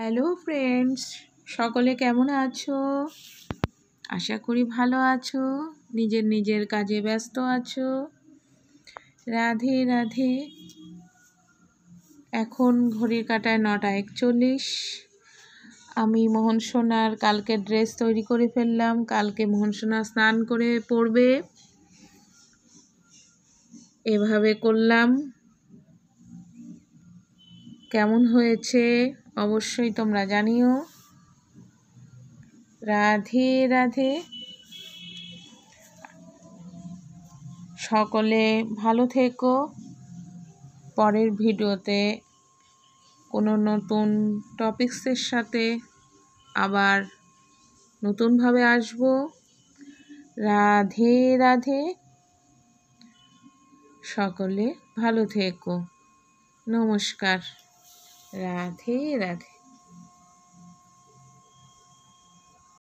Hello friends, সকলে কেমন আছো? আশা করি ভালো আছো, নিজের নিজের কাজে ব্যস্ত আছো। রাধে রাধে। এখন ঘড়ির কাঁটায় 9:41। আমি মোহন সোনার কালকে ড্রেস তৈরি করে ফেললাম। কালকে মোহন সোনা স্নান করে পরবে, এভাবে করলাম। কেমন হয়েছে অবশ্যই তোমরা জানিও। রাধে রাধে। সকলে ভালো থেকো। পরের ভিডিওতে কোনো নতুন টপিকসের সাথে আবার নতুনভাবে আসব। রাধে রাধে। সকলে ভালো থেকো। নমস্কার। রাধে রাধে।